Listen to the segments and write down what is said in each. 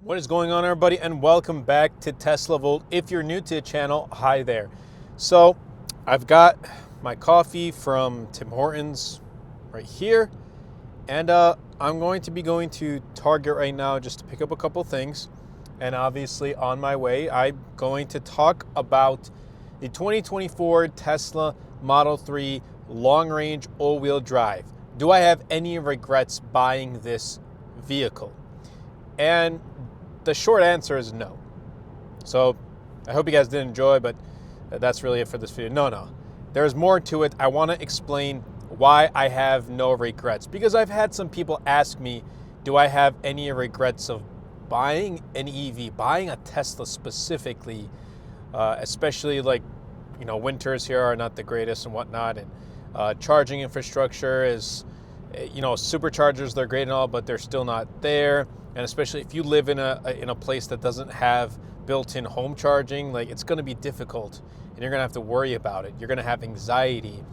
What is going on, everybody, and welcome back to Tesla Volt. If you're new to the channel, hi there. So I've got my coffee from Tim Hortons right here, and I'm going to be going to Target right now just to pick up a couple things. And obviously on my way, I'm going to talk about the 2024 Tesla Model 3 long-range all-wheel drive. Do I have any regrets buying this vehicle? And the short answer is no. So I hope you guys did enjoy, but that's really it for this video. No. There's more to it. I want to explain why I have no regrets, because I've had some people ask me, do I have any regrets of buying an EV, buying a Tesla specifically, especially like, winters here are not the greatest and whatnot, and charging infrastructure is, superchargers, they're great and all, but they're still not there. And especially if you live in a place that doesn't have built-in home charging, like, it's going to be difficult, and you're going to have to worry about it. You're going to have anxiety,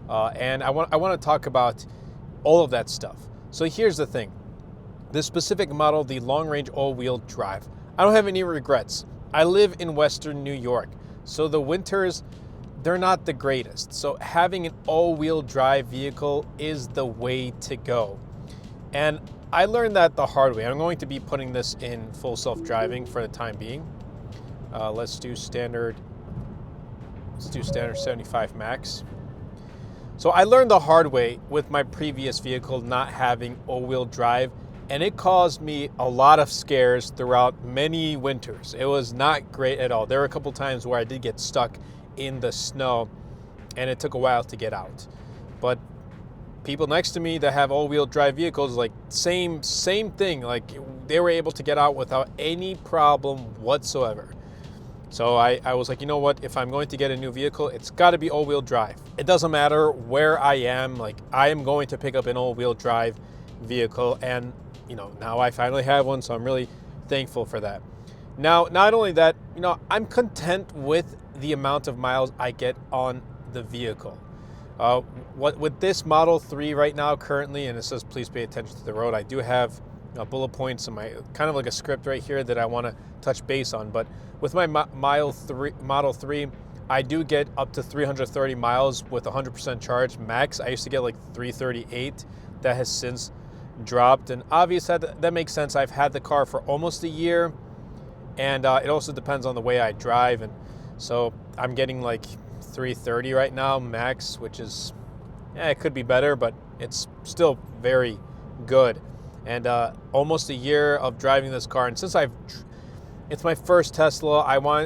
and I want to talk about all of that stuff. So here's the thing: this specific model, the long-range all-wheel drive, I don't have any regrets. I live in Western New York, so the winters, they're not the greatest. So having an all-wheel drive vehicle is the way to go, and I learned that the hard way. I'm going to be putting this in full self-driving for the time being. Let's do standard 75 max. So I learned the hard way with my previous vehicle not having all-wheel drive, and it caused me a lot of scares throughout many winters. It was not great at all. There were a couple times where I did get stuck in the snow, and it took a while to get out. But people next to me that have all-wheel drive vehicles, like, same thing. Like, they were able to get out without any problem whatsoever. So I was like, you know what? If I'm going to get a new vehicle, it's got to be all-wheel drive. It doesn't matter where I am. Like, I am going to pick up an all-wheel drive vehicle, and now I finally have one, so I'm really thankful for that. Now, not only that, I'm content with the amount of miles I get on the vehicle. With this Model 3 right now currently, and it says please pay attention to the road, I do have bullet points in my, kind of like a script right here that I want to touch base on. But with my Model 3, I do get up to 330 miles with 100% charge max. I used to get like 338. That has since dropped, and obviously that makes sense. I've had the car for almost a year, and it also depends on the way I drive, and so I'm getting like 330 right now max, which is, it could be better, but it's still very good. And almost a year of driving this car, and since it's my first Tesla,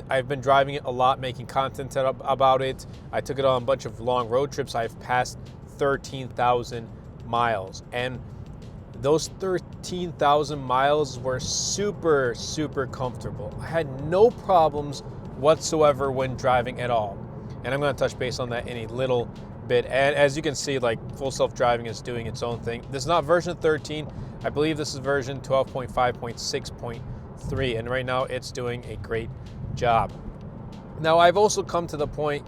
I've been driving it a lot, making content about it. I took it on a bunch of long road trips. I've passed 13,000 miles, and those 13,000 miles were super, super comfortable. I had no problems whatsoever when driving at all. And I'm going to touch base on that in a little bit. And as you can see, like, full self-driving is doing its own thing. This is not version 13. I believe this is version 12.5.6.3. And right now it's doing a great job. Now, I've also come to the point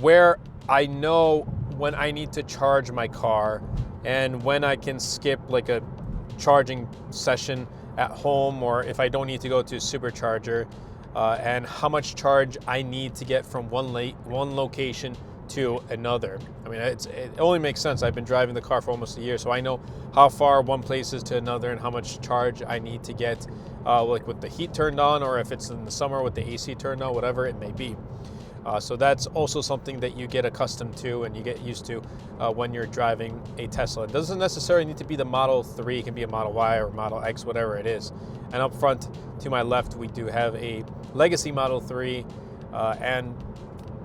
where I know when I need to charge my car and when I can skip like a charging session at home, or if I don't need to go to a supercharger, and how much charge I need to get from one location to another. I mean, it only makes sense. I've been driving the car for almost a year, so I know how far one place is to another and how much charge I need to get, like with the heat turned on, or if it's in the summer with the AC turned on, whatever it may be. So that's also something that you get accustomed to and you get used to when you're driving a Tesla. It doesn't necessarily need to be the Model 3. It can be a Model Y or Model X, whatever it is. And up front to my left, we do have a Legacy Model 3. And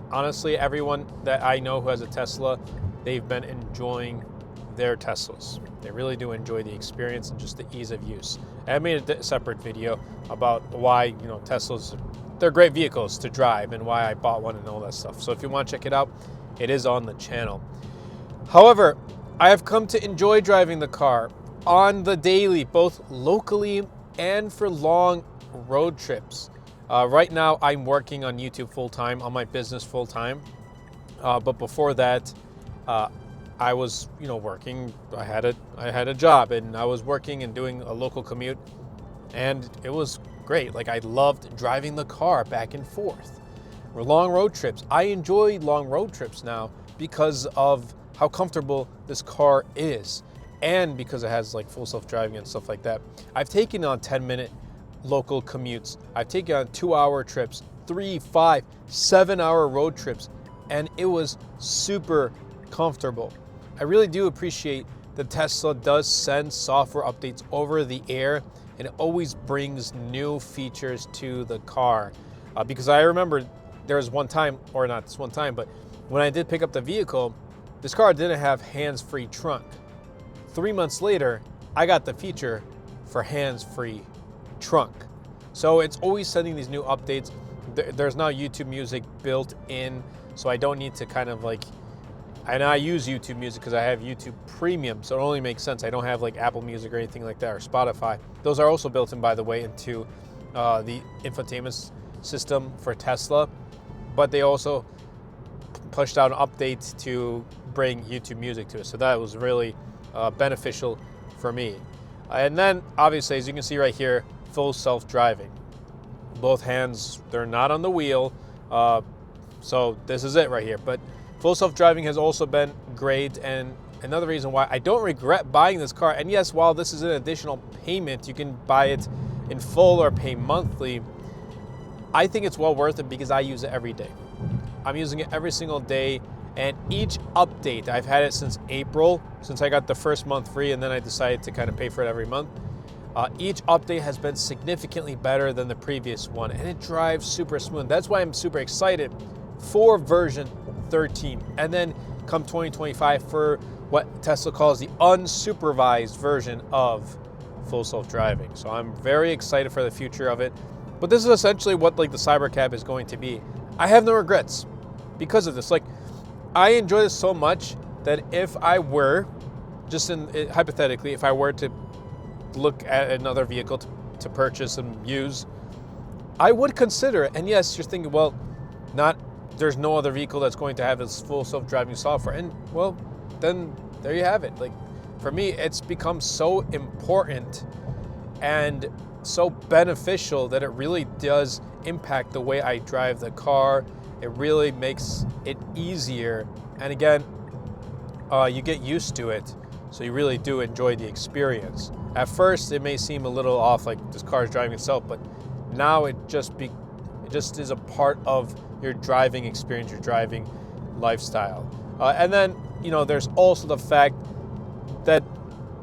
honestly, everyone that I know who has a Tesla, they've been enjoying their Teslas. They really do enjoy the experience and just the ease of use. And I made a separate video about why, Teslas, they're great vehicles to drive and why I bought one and all that stuff. So if you want to check it out, it is on the channel. However, I have come to enjoy driving the car on the daily, both locally and for long road trips. Right now, I'm working on YouTube full-time, on my business full-time. But before that, I was, working. I had a job, and I was working and doing a local commute and it was great. Like, I loved driving the car back and forth. Or long road trips. I enjoy long road trips now because of how comfortable this car is, and because it has like full self-driving and stuff like that. I've taken on 10-minute local commutes. I've taken on 2-hour trips, 3, 5, 7-hour road trips, and it was super comfortable. I really do appreciate that Tesla does send software updates over the air, and it always brings new features to the car. Because I remember there was one time, or not this one time, but when I did pick up the vehicle, this car didn't have hands-free trunk. 3 months later, I got the feature for hands-free trunk. So it's always sending these new updates. There's now YouTube Music built in, so I don't need to kind of like, and I use YouTube Music because I have YouTube Premium, so it only makes sense. I don't have like Apple Music or anything like that, or Spotify. Those are also built in, by the way, into the infotainment system for Tesla, but they also pushed out an update to bring YouTube Music to it. So that was really beneficial for me. And then obviously, as you can see right here, full self-driving. Both hands, they're not on the wheel. So this is it right here. But full self-driving has also been great. And another reason why I don't regret buying this car, and yes, while this is an additional payment, you can buy it in full or pay monthly, I think it's well worth it because I use it every day. I'm using it every single day, and each update, I've had it since April, since I got the first month free, and then I decided to kind of pay for it every month. Each update has been significantly better than the previous one, and it drives super smooth. That's why I'm super excited for version 13, and then come 2025 for what Tesla calls the unsupervised version of full self-driving. So I'm very excited for the future of it. But this is essentially what like the Cybercab is going to be. I have no regrets because of this. Like, I enjoy this so much that if I were, hypothetically, if I were to look at another vehicle to purchase and use, I would consider it. And yes, you're thinking, well, there's no other vehicle that's going to have this full self-driving software. And well, then there you have it. Like, for me, it's become so important and so beneficial that it really does impact the way I drive the car. It really makes it easier. And again, you get used to it, so you really do enjoy the experience. At first, it may seem a little off, like this car is driving itself, but now it just is a part of your driving experience, your driving lifestyle. And then, there's also the fact that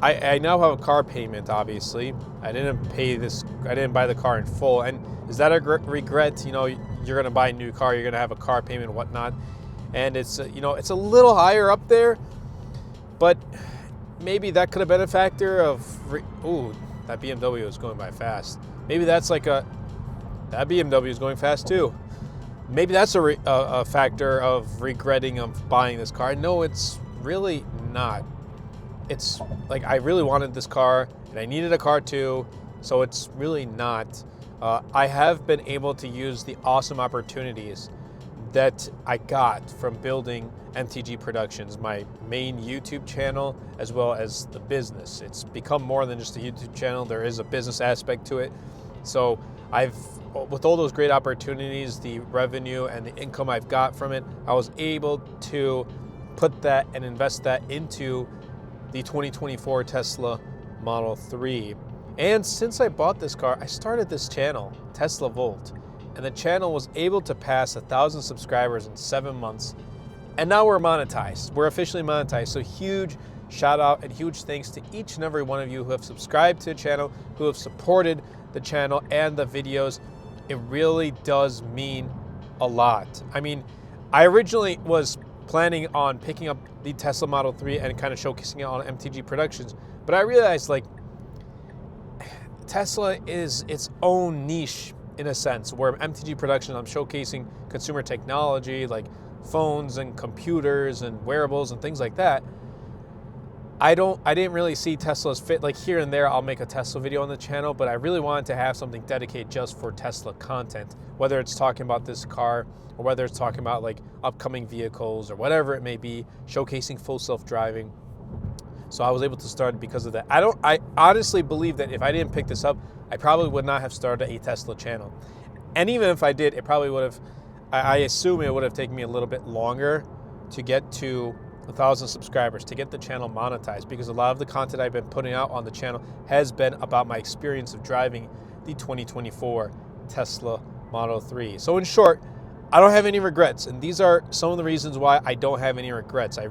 I now have a car payment, obviously. I didn't buy the car in full. And is that a regret? You're going to buy a new car, you're going to have a car payment and whatnot. And it's a little higher up there, but maybe that could have been a factor of, that BMW is going by fast. Maybe that's like that BMW is going fast too. Maybe that's a factor of regretting of buying this car. No, it's really not. It's like I really wanted this car and I needed a car too, so it's really not. I have been able to use the awesome opportunities that I got from building MTG Productions, my main YouTube channel, as well as the business. It's become more than just a YouTube channel. There is a business aspect to it. So with all those great opportunities, the revenue and the income I've got from it, I was able to put that and invest that into the 2024 Tesla Model 3. And since I bought this car, I started this channel, Tesla Volt, and the channel was able to pass 1,000 subscribers in 7 months. And now we're monetized. We're officially monetized. So huge shout out and huge thanks to each and every one of you who have subscribed to the channel, who have supported the channel and the videos. It really does mean a lot. I mean, I originally was planning on picking up the Tesla Model 3 and kind of showcasing it on MTG Productions, but I realized like Tesla is its own niche in a sense, where MTG Productions, I'm showcasing consumer technology like phones and computers and wearables and things like that. I didn't really see Tesla's fit. Like here and there, I'll make a Tesla video on the channel, but I really wanted to have something dedicated just for Tesla content, whether it's talking about this car or whether it's talking about like upcoming vehicles or whatever it may be, showcasing full self-driving. So I was able to start it because of that. I honestly believe that if I didn't pick this up, I probably would not have started a Tesla channel. And even if I did, it probably would have, I assume it would have taken me a little bit longer to get to 1,000 subscribers, to get the channel monetized, because a lot of the content I've been putting out on the channel has been about my experience of driving the 2024 Tesla Model 3. So in short, I don't have any regrets, and these are some of the reasons why I don't have any regrets. I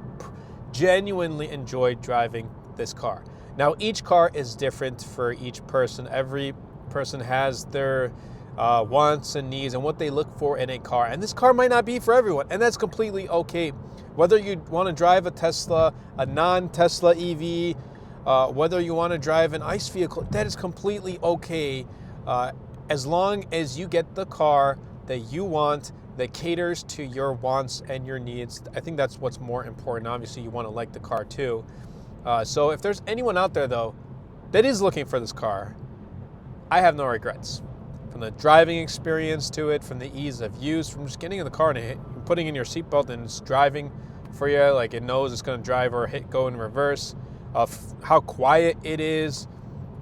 genuinely enjoyed driving this car. Now, each car is different for each person. Every person has their wants and needs and what they look for in a car, and this car might not be for everyone, and that's completely okay. Whether you want to drive a Tesla, a non-Tesla EV, whether you want to drive an ICE vehicle, that is completely okay, as long as you get the car that you want, that caters to your wants and your needs. I think that's what's more important. Obviously, you want to like the car too. So if there's anyone out there, though, that is looking for this car, I have no regrets. From the driving experience to it, from the ease of use, from just getting in the car and putting in your seatbelt and it's driving for you, like it knows it's going to drive or go in reverse, of how quiet it is.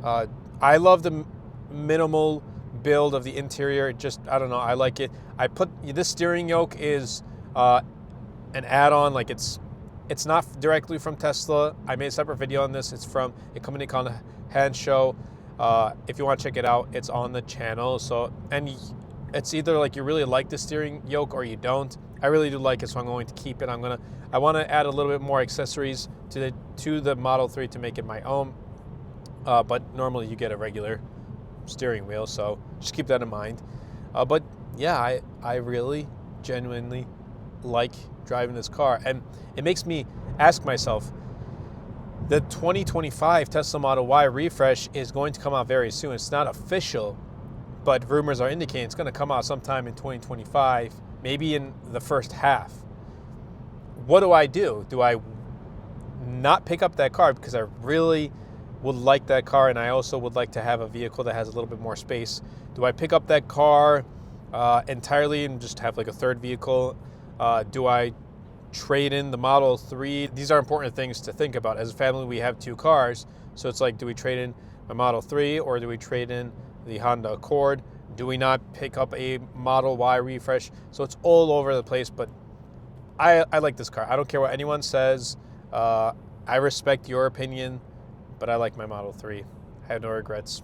I love the minimal build of the interior. It just, I don't know, I like it. This steering yoke is an add-on, like it's not directly from Tesla. I made a separate video on this. It's from a company called Handshow. If you want to check it out, it's on the channel. So, and it's either like you really like the steering yoke or you don't. I really do like it, so I'm going to keep it. I want to add a little bit more accessories to the Model 3 to make it my own. But normally you get a regular steering wheel, so just keep that in mind. But yeah, I really genuinely like driving this car, and it makes me ask myself, the 2025 Tesla Model Y refresh is going to come out very soon. It's not official, but rumors are indicating it's going to come out sometime in 2025, maybe in the first half. What do I do? Do I not pick up that car because I really would like that car, and I also would like to have a vehicle that has a little bit more space? Do I pick up that car entirely and just have like a third vehicle? Do I trade in the Model 3? These are important things to think about. As a family, we have two cars, so it's like, do we trade in my Model 3 or do we trade in the Honda Accord? Do we not pick up a Model Y refresh? So it's all over the place, but I like this car. I don't care what anyone says. I respect your opinion, but I like my Model 3. I have no regrets.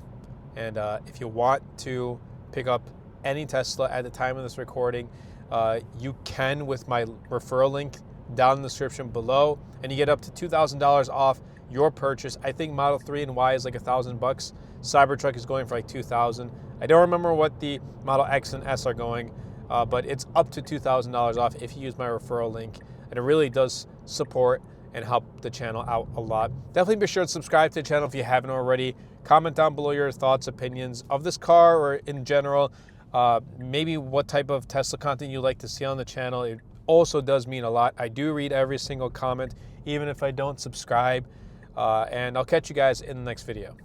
And if you want to pick up any Tesla at the time of this recording, you can with my referral link down in the description below, and you get up to $2,000 off your purchase. I think Model 3 and Y is like $1,000. Cybertruck is going for like $2,000. I don't remember what the Model X and S are going, but it's up to $2,000 off if you use my referral link, and it really does support and help the channel out a lot. Definitely be sure to subscribe to the channel if you haven't already. Comment down below your thoughts, opinions of this car or in general. Maybe what type of Tesla content you like to see on the channel. It also does mean a lot. I do read every single comment, even if I don't subscribe. And I'll catch you guys in the next video.